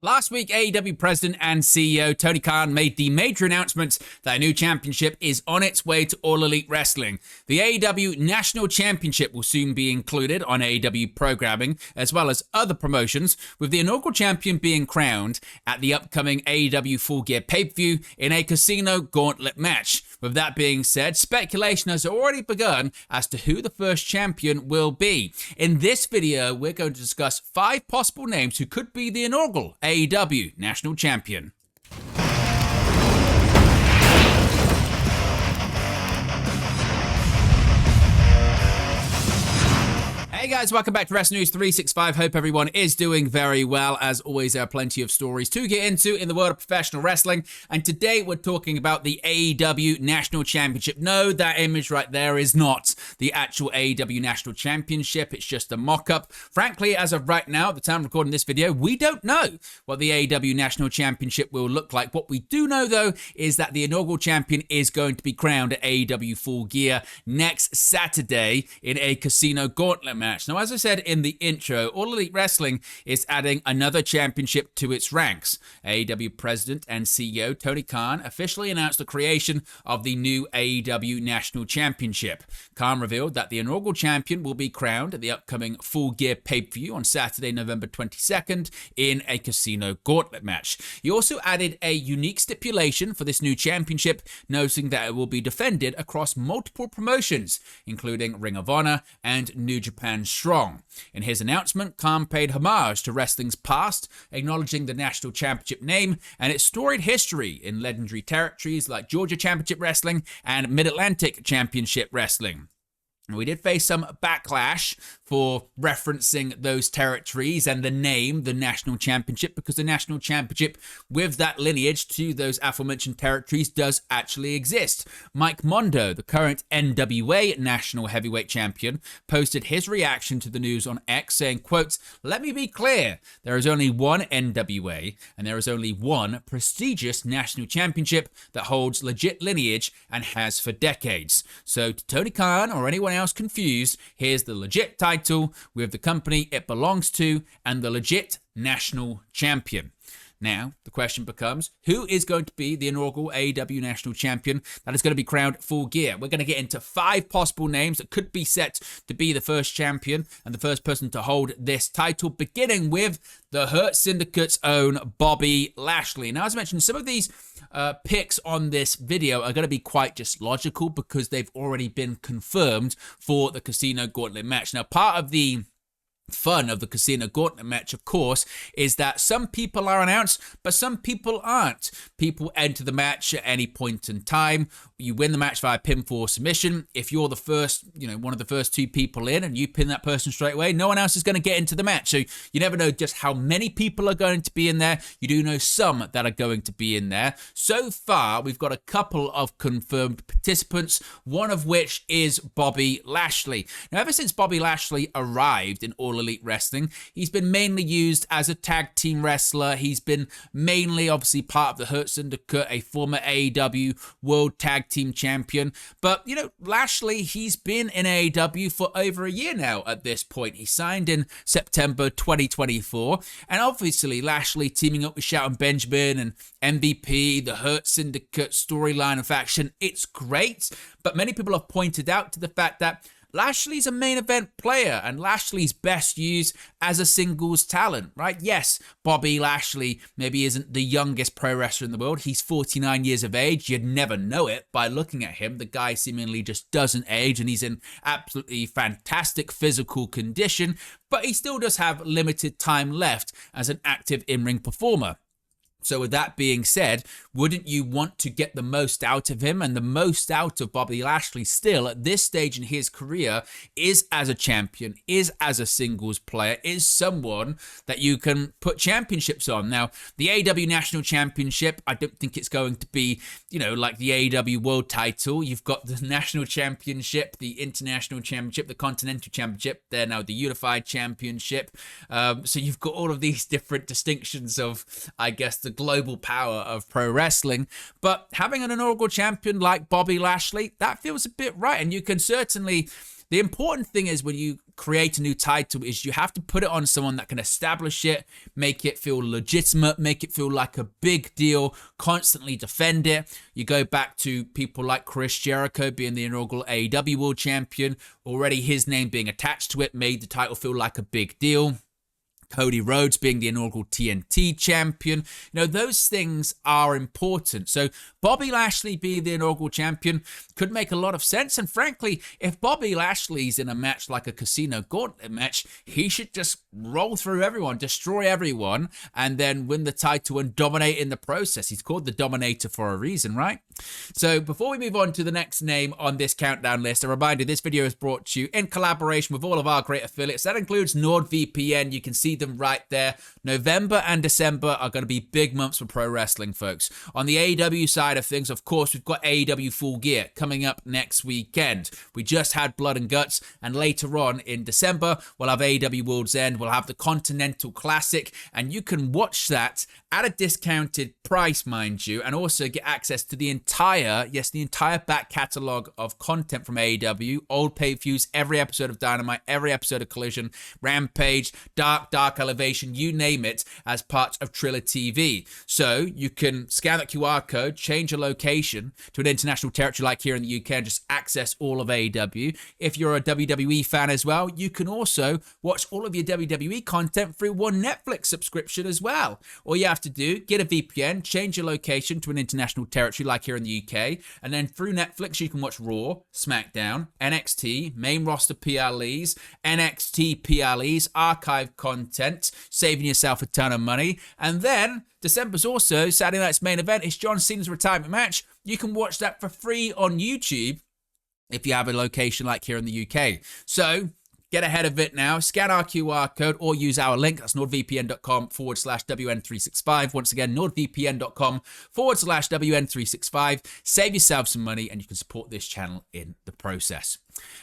Last week, AEW President and CEO Tony Khan made the major announcement that a new championship is on its way to All Elite Wrestling. The AEW National Championship will soon be included on AEW programming, as well as other promotions, with the inaugural champion being crowned at the upcoming AEW Full Gear pay-per-view in a casino gauntlet match. With that being said, speculation has already begun as to who the first champion will be. In this video, we're going to discuss 5 possible names who could be the inaugural AEW National Champion. Hey guys, welcome back to Wrestling News 365. Hope everyone is doing very well. As always, there are plenty of stories to get into in the world of professional wrestling. And today we're talking about the AEW National Championship. No, that image right there is not the actual AEW National Championship. It's just a mock-up. Frankly, as of right now, at the time of recording this video, we don't know what the AEW National Championship will look like. What we do know, though, is that the inaugural champion is going to be crowned at AEW Full Gear next Saturday in a casino gauntlet match. Now, as I said in the intro, All Elite Wrestling is adding another championship to its ranks. AEW President and CEO Tony Khan officially announced the creation of the new AEW National Championship. Khan revealed that the inaugural champion will be crowned at the upcoming Full Gear pay-per-view on Saturday, November 22nd in a casino gauntlet match. He also added a unique stipulation for this new championship, noting that it will be defended across multiple promotions, including Ring of Honor and New Japan Strong. In his announcement, Khan paid homage to wrestling's past, acknowledging the national championship name and its storied history in legendary territories like Georgia Championship Wrestling and Mid-Atlantic Championship Wrestling. We did face some backlash for referencing those territories and the name, the National Championship, because the National Championship with that lineage to those aforementioned territories does actually exist. Mike Mondo, the current NWA National Heavyweight Champion, posted his reaction to the news on X saying, quote, "Let me be clear, there is only one NWA and there is only one prestigious national championship that holds legit lineage and has for decades. So to Tony Khan or anyone else confused, here's the legit title with the company it belongs to and the legit national champion." Now, the question becomes, who is going to be the inaugural AEW National Champion that is going to be crowned Full Gear? We're going to get into 5 possible names that could be set to be the first champion and the first person to hold this title, beginning with the Hurt Syndicate's own Bobby Lashley. Now, as I mentioned, some of these picks on this video are going to be quite just logical because they've already been confirmed for the Casino Gauntlet match. Now, part of the fun of the Casino Gauntlet match, of course, is that some people are announced, but some people aren't. People enter the match at any point in time. You win the match via pinfall submission. If you're the first, one of the first 2 people in and you pin that person straight away, no one else is going to get into the match. So you never know just how many people are going to be in there. You do know some that are going to be in there. So far, we've got a couple of confirmed participants, one of which is Bobby Lashley. Now, ever since Bobby Lashley arrived in All Elite Wrestling, he's been mainly used as a tag team wrestler. He's been mainly, obviously, part of the Hurt Syndicate, a former AEW World Tag Team Champion. But, Lashley, he's been in AEW for over a year now at this point. He signed in September 2024. And obviously, Lashley teaming up with Shelton Benjamin and MVP, the Hurt Syndicate storyline and faction, it's great. But many people have pointed out to the fact that Lashley's a main event player and Lashley's best used as a singles talent, right? Yes, Bobby Lashley maybe isn't the youngest pro wrestler in the world. He's 49 years of age. You'd never know it by looking at him. The guy seemingly just doesn't age and he's in absolutely fantastic physical condition, but he still does have limited time left as an active in-ring performer. So with that being said, wouldn't you want to get the most out of him? And the most out of Bobby Lashley still at this stage in his career is as a champion, is as a singles player, is someone that you can put championships on. Now, the AEW National Championship, I don't think it's going to be, like the AEW World title. You've got the National Championship, the International Championship, the Continental Championship. They're now the Unified Championship. So you've got all of these different distinctions of, I guess, the the global power of pro wrestling. But having an inaugural champion like Bobby Lashley, that feels a bit right. And you can certainly, the important thing is when you create a new title is you have to put it on someone that can establish it, make it feel legitimate, make it feel like a big deal, constantly defend it. You go back to people like Chris Jericho being the inaugural AEW World Champion. Already his name being attached to it made the title feel like a big deal. Cody Rhodes being the inaugural TNT champion. You know, those things are important. So Bobby Lashley being the inaugural champion could make a lot of sense. And frankly, if Bobby Lashley's in a match like a Casino Gauntlet match, he should just roll through everyone, destroy everyone, and then win the title and dominate in the process. He's called the Dominator for a reason, right? So before we move on to the next name on this countdown list, a reminder, this video is brought to you in collaboration with all of our great affiliates. That includes NordVPN. You can see them right there. November and December are going to be big months for pro wrestling, folks. On the AEW side of things, of course, we've got AEW Full Gear coming up next weekend. We just had Blood and Guts, and later on in December, we'll have AEW World's End. We'll have the Continental Classic, and you can watch that at a discounted price, mind you, and also get access to the entire back catalogue of content from AEW, old pay-per-views, every episode of Dynamite, every episode of Collision, Rampage, Dark Elevation, you name it, as part of Triller TV. So you can scan that QR code, change your location to an international territory like here in the UK, and just access all of AEW. If you're a WWE fan as well, you can also watch all of your WWE content through one Netflix subscription as well. All you have to do, get a VPN, change your location to an international territory like here in the UK, and then through Netflix you can watch Raw, SmackDown, NXT, main roster PLEs, NXT PLEs, archive content, saving yourself a ton of money. And then December's also Saturday night's main event is John Cena's retirement match. You can watch that for free on YouTube if you have a location like here in the UK. So get ahead of it now. Scan our QR code or use our link. That's nordvpn.com/WN365. Once again, nordvpn.com/WN365. Save yourself some money and you can support this channel in the process.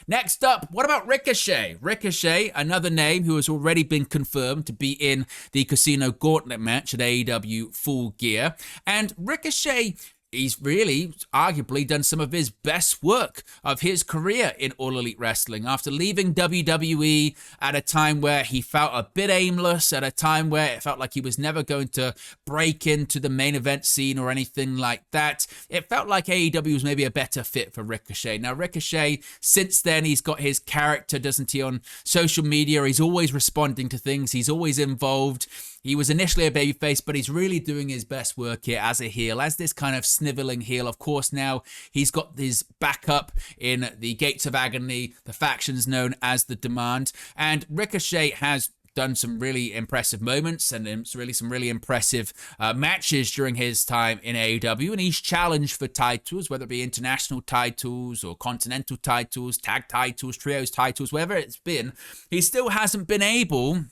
Next up, what about Ricochet? Ricochet, another name who has already been confirmed to be in the Casino Gauntlet match at AEW Full Gear. And Ricochet, he's really arguably done some of his best work of his career in All Elite Wrestling. After leaving WWE at a time where he felt a bit aimless, at a time where it felt like he was never going to break into the main event scene or anything like that, it felt like AEW was maybe a better fit for Ricochet. Now, Ricochet, since then, he's got his character, doesn't he, on social media. He's always responding to things. He's always involved. He was initially a babyface, but he's really doing his best work here as a heel, as this kind of sniveling heel. Of course, now he's got his backup in the Gates of Agony, the factions known as the Demand. And Ricochet has done some really impressive moments and some really impressive matches during his time in AEW, and he's challenged for titles, whether it be international titles or continental titles, tag titles, trios titles, wherever it's been. He still hasn't been able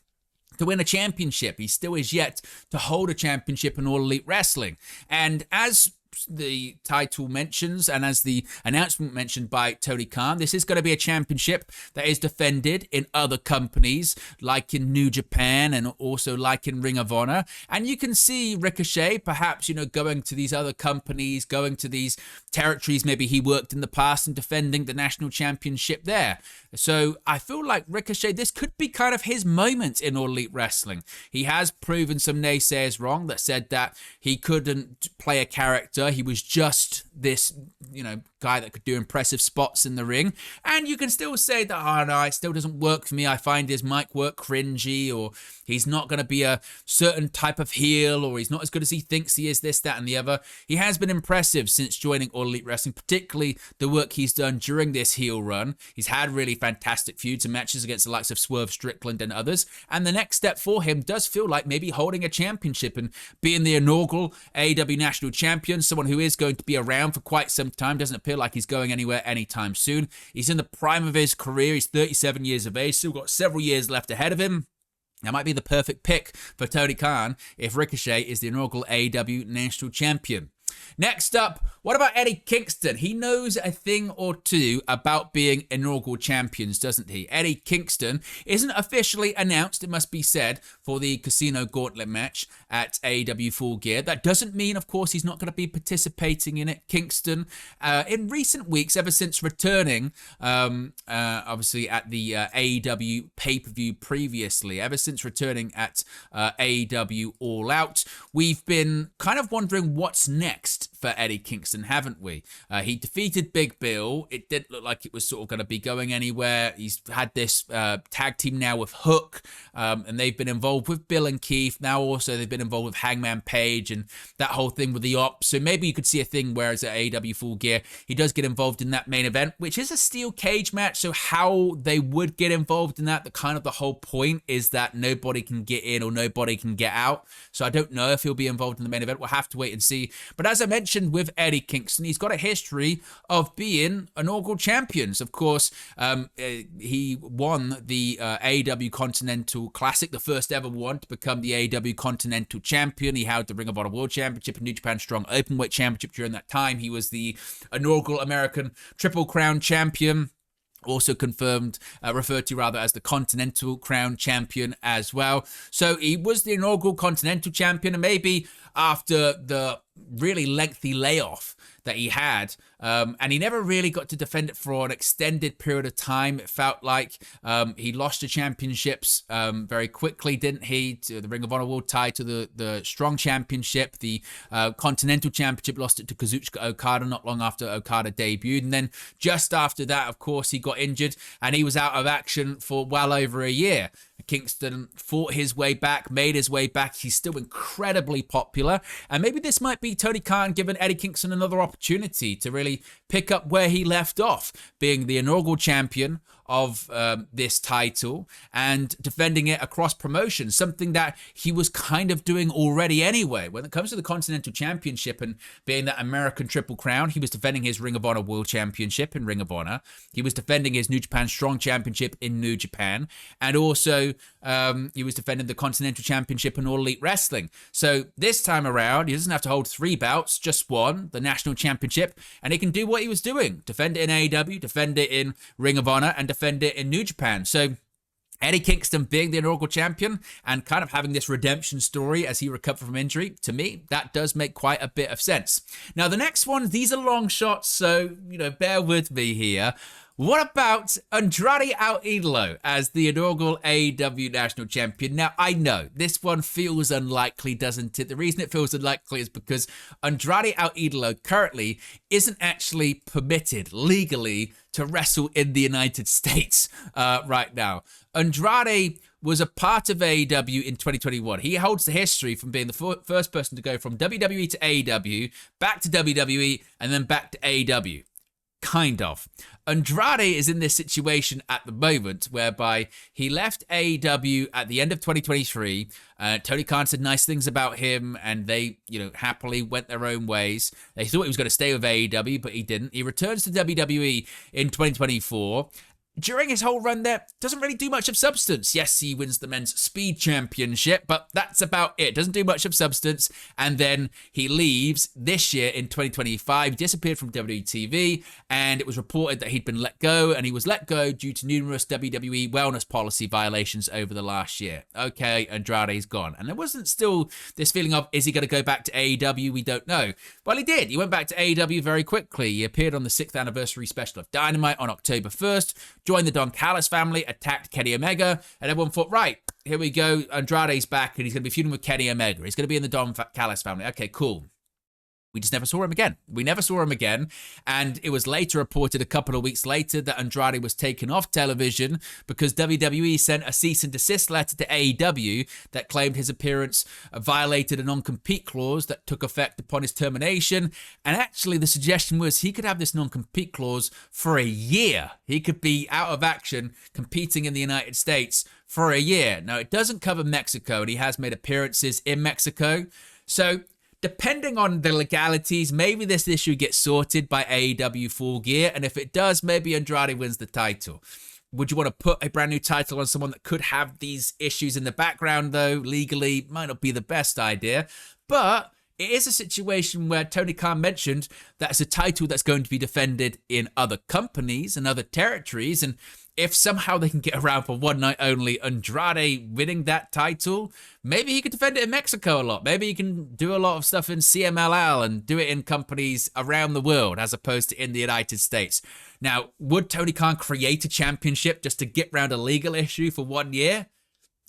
to win a championship. He still is yet to hold a championship in All Elite Wrestling. And as the title mentions, and as the announcement mentioned by Tony Khan, this is going to be a championship that is defended in other companies, like in New Japan and also like in Ring of Honor. And you can see Ricochet perhaps, going to these other companies, going to these territories maybe he worked in the past and defending the national championship there. So I feel like Ricochet, this could be kind of his moment in All Elite Wrestling. He has proven some naysayers wrong that said that he couldn't play a character. He was just this, guy that could do impressive spots in the ring. And you can still say that, oh no, it still doesn't work for me. I find his mic work cringy, or he's not going to be a certain type of heel, or he's not as good as he thinks he is, this, that, and the other. He has been impressive since joining All Elite Wrestling, particularly the work he's done during this heel run. He's had really fantastic feuds and matches against the likes of Swerve Strickland and others. And the next step for him does feel like maybe holding a championship and being the inaugural AEW National Champion, someone who is going to be around for quite some time. Doesn't appear like he's going anywhere anytime soon. He's in the prime of his career. He's 37 years of age, still got several years left ahead of him. That might be the perfect pick for Tony Khan if Ricochet is the inaugural AEW National Champion. Next up, what about Eddie Kingston? He knows a thing or two about being inaugural champions, doesn't he? Eddie Kingston isn't officially announced, it must be said, for the Casino Gauntlet match at AEW Full Gear. That doesn't mean, of course, he's not going to be participating in it. Kingston, in recent weeks, ever since returning, obviously at the AEW pay-per-view previously, ever since returning at AEW All Out, we've been kind of wondering what's next for Eddie Kingston, haven't we? He defeated Big Bill. It didn't look like it was sort of going to be going anywhere. He's had this tag team now with Hook, and they've been involved with Bill and Keith. Now also they've been involved with Hangman Page and that whole thing with the Ops. So maybe you could see a thing where as at AEW Full Gear, he does get involved in that main event, which is a steel cage match. So how they would get involved in that, the whole point is that nobody can get in or nobody can get out. So I don't know if he'll be involved in the main event. We'll have to wait and see. But as I mentioned with Eddie Kingston, he's got a history of being inaugural champions. Of course, he won the AEW Continental Classic, the first ever one to become the AEW Continental Champion. He held the Ring of Honor World Championship and New Japan Strong Openweight Championship during that time. He was the inaugural American Triple Crown Champion. Also referred to rather as the Continental Crown Champion as well. So he was the inaugural Continental Champion, and maybe after the really lengthy layoff that he had, and he never really got to defend it for an extended period of time. It felt like he lost the championships very quickly, didn't he? To the Ring of Honor World title, the Strong Championship, the Continental Championship, lost it to Kazuchika Okada not long after Okada debuted. And then just after that, of course, he got injured and he was out of action for well over a year. Kingston fought his way back, made his way back. He's still incredibly popular. And maybe this might be Tony Khan giving Eddie Kingston another opportunity to really pick up where he left off, being the inaugural champion of this title and defending it across promotions, something that he was kind of doing already anyway. When it comes to the Continental Championship and being that American Triple Crown, he was defending his Ring of Honor World Championship in Ring of Honor. He was defending his New Japan Strong Championship in New Japan. And also he was defending the Continental Championship in All Elite Wrestling. So this time around, he doesn't have to hold 3 belts, just one, the National Championship, and he can do what he was doing. Defend it in AEW, defend it in Ring of Honor, and defend it in New Japan. So Eddie Kingston being the inaugural champion and kind of having this redemption story as he recovered from injury, to me, that does make quite a bit of sense. Now, the next one, these are long shots, so, bear with me here. What about Andrade El Idolo as the inaugural AEW National Champion? Now, I know this one feels unlikely, doesn't it? The reason it feels unlikely is because Andrade El Idolo currently isn't actually permitted legally to wrestle in the United States right now. Andrade was a part of AEW in 2021. He holds the history from being the first person to go from WWE to AEW, back to WWE, and then back to AEW. Kind of. Andrade is in this situation at the moment whereby he left AEW at the end of 2023. Tony Khan said nice things about him and they, happily went their own ways. They thought he was going to stay with AEW, but he didn't. He returns to WWE in 2024. During his whole run there, doesn't really do much of substance. Yes, he wins the men's speed championship, but that's about it. Doesn't do much of substance. And then he leaves this year in 2025, he disappeared from WWTV, and it was reported that he'd been let go, and he was let go due to numerous WWE wellness policy violations over the last year. Okay, Andrade's gone. And there wasn't still this feeling of, is he going to go back to AEW? We don't know. Well, he did. He went back to AEW very quickly. He appeared on the 6th anniversary special of Dynamite on October 1st, joined the Don Callis family, attacked Kenny Omega, and everyone thought, right, here we go, Andrade's back, and he's going to be feuding with Kenny Omega. He's going to be in the Don Callis family. Okay, cool. We just never saw him again. And it was later reported a couple of weeks later that Andrade was taken off television because WWE sent a cease and desist letter to AEW that claimed his appearance violated a non-compete clause that took effect upon his termination. And actually, the suggestion was he could have this non-compete clause for a year. He could be out of action competing in the United States for a year. Now, it doesn't cover Mexico, and he has made appearances in Mexico. So, depending on the legalities, maybe this issue gets sorted by AEW Full Gear, and if it does, maybe Andrade wins the title. Would you want to put a brand new title on someone that could have these issues in the background, though? Legally, might not be the best idea. But it is a situation where Tony Khan mentioned that it's a title that's going to be defended in other companies and other territories, and if somehow they can get around for one night only Andrade winning that title, maybe he could defend it in Mexico a lot. Maybe he can do a lot of stuff in CMLL and do it in companies around the world as opposed to in the United States. Now, would Tony Khan create a championship just to get around a legal issue for 1 year?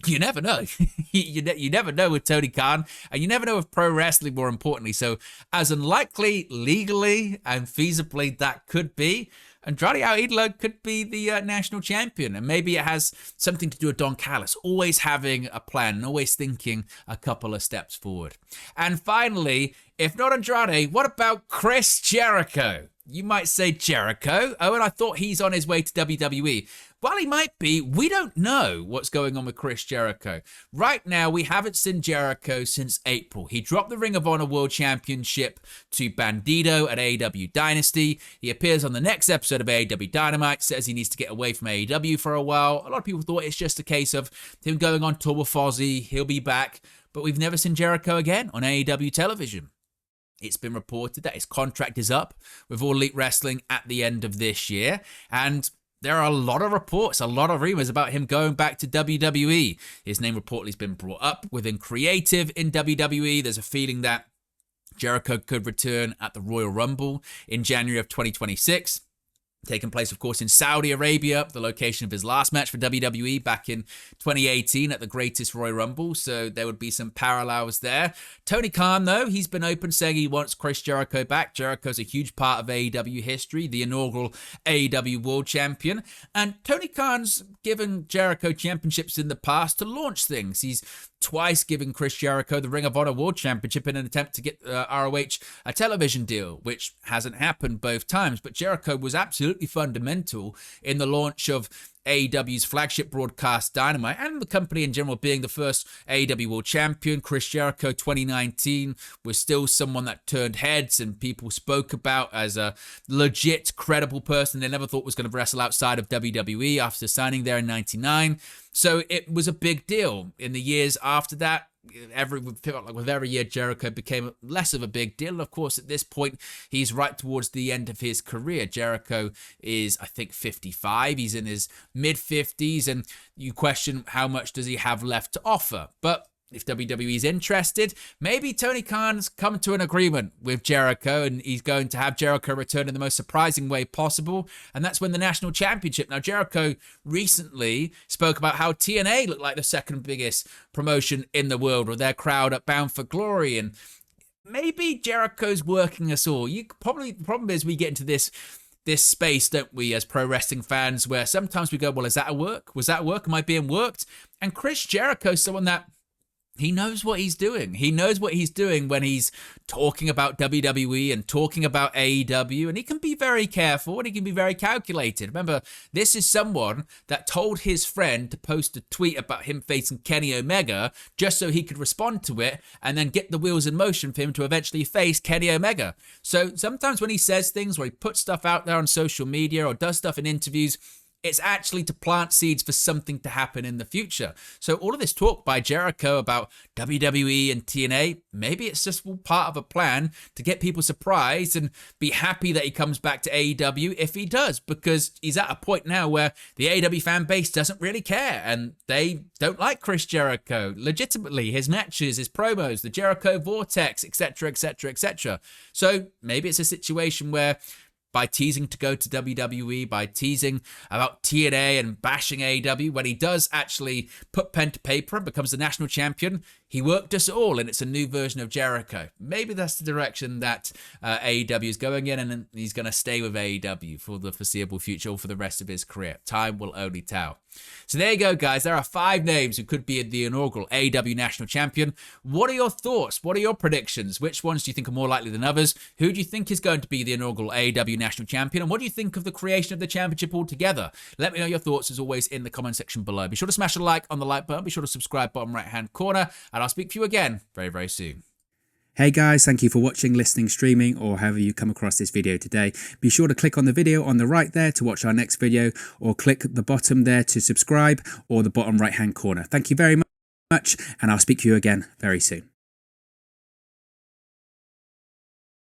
You never know. you never know with Tony Khan, and you never know with pro wrestling, more importantly. So as unlikely legally and feasibly that could be, Andrade Idolo could be the national champion, and maybe it has something to do with Don Callis always having a plan and always thinking a couple of steps forward. And finally, if not Andrade, what about Chris Jericho? You might say Jericho. Oh, and I thought he's on his way to WWE. While he might be, we don't know what's going on with Chris Jericho. Right now, we haven't seen Jericho since April. He dropped the Ring of Honor World Championship to Bandito at AEW Dynasty. He appears on the next episode of AEW Dynamite, says he needs to get away from AEW for a while. A lot of people thought it's just a case of him going on tour with Fozzy. He'll be back. But we've never seen Jericho again on AEW television. It's been reported that his contract is up with All Elite Wrestling at the end of this year. And there are a lot of reports, a lot of rumors about him going back to WWE. His name reportedly has been brought up within creative in WWE. There's a feeling that Jericho could return at the Royal Rumble in January of 2026. Taking place, of course, in Saudi Arabia, the location of his last match for WWE back in 2018 at the Greatest Royal Rumble. So there would be some parallels there. Tony Khan, though, he's been open saying he wants Chris Jericho back. Jericho's a huge part of AEW history, the inaugural AEW World Champion. And Tony Khan's given Jericho championships in the past to launch things. He's twice given Chris Jericho the Ring of Honor World Championship in an attempt to get ROH a television deal, which hasn't happened both times. But Jericho was absolutely fundamental in the launch of AEW's flagship broadcast Dynamite, and the company in general being the first AEW World Champion. Chris Jericho 2019 was still someone that turned heads and people spoke about as a legit, credible person they never thought was going to wrestle outside of WWE after signing there in 99. So it was a big deal. In the years after that, with every year, Jericho became less of a big deal. And of course, at this point, he's right towards the end of his career. Jericho is, I think, 55. He's in his mid-50s, and you question how much does he have left to offer. But if WWE is interested, maybe Tony Khan's come to an agreement with Jericho and he's going to have Jericho return in the most surprising way possible, and that's win the national championship. Now, Jericho recently spoke about how TNA looked like the second biggest promotion in the world with their crowd at Bound for Glory, and maybe Jericho's working us all. The problem is we get into this space, don't we, as pro wrestling fans, where sometimes we go, well, is that a work? Was that work? Am I being worked? And Chris Jericho's someone that he knows what he's doing. He knows what he's doing when he's talking about WWE and talking about AEW, and he can be very careful and he can be very calculated. Remember, this is someone that told his friend to post a tweet about him facing Kenny Omega just so he could respond to it and then get the wheels in motion for him to eventually face Kenny Omega. So sometimes when he says things, where he puts stuff out there on social media or does stuff in interviews, it's actually to plant seeds for something to happen in the future. So all of this talk by Jericho about WWE and TNA, maybe it's just part of a plan to get people surprised and be happy that he comes back to AEW if he does, because he's at a point now where the AEW fan base doesn't really care and they don't like Chris Jericho. Legitimately, his matches, his promos, the Jericho Vortex, etc., etc., etc. So maybe it's a situation where by teasing to go to WWE, by teasing about TNA and bashing AEW, when he does actually put pen to paper and becomes the national champion, he worked us all, and it's a new version of Jericho. Maybe that's the direction that AEW is going in, and he's going to stay with AEW for the foreseeable future or for the rest of his career. Time will only tell. So there you go, guys. There are 5 names who could be the inaugural AEW national champion. What are your thoughts? What are your predictions? Which ones do you think are more likely than others? Who do you think is going to be the inaugural AEW national champion? And what do you think of the creation of the championship altogether? Let me know your thoughts, as always, in the comment section below. Be sure to smash a like on the like button. Be sure to subscribe bottom right-hand corner. And I'll speak to you again very, very soon. Hey guys, thank you for watching, listening, streaming, or however you come across this video today. Be sure to click on the video on the right there to watch our next video, or click the bottom there to subscribe, or the bottom right hand corner. Thank you very much, and I'll speak to you again very soon.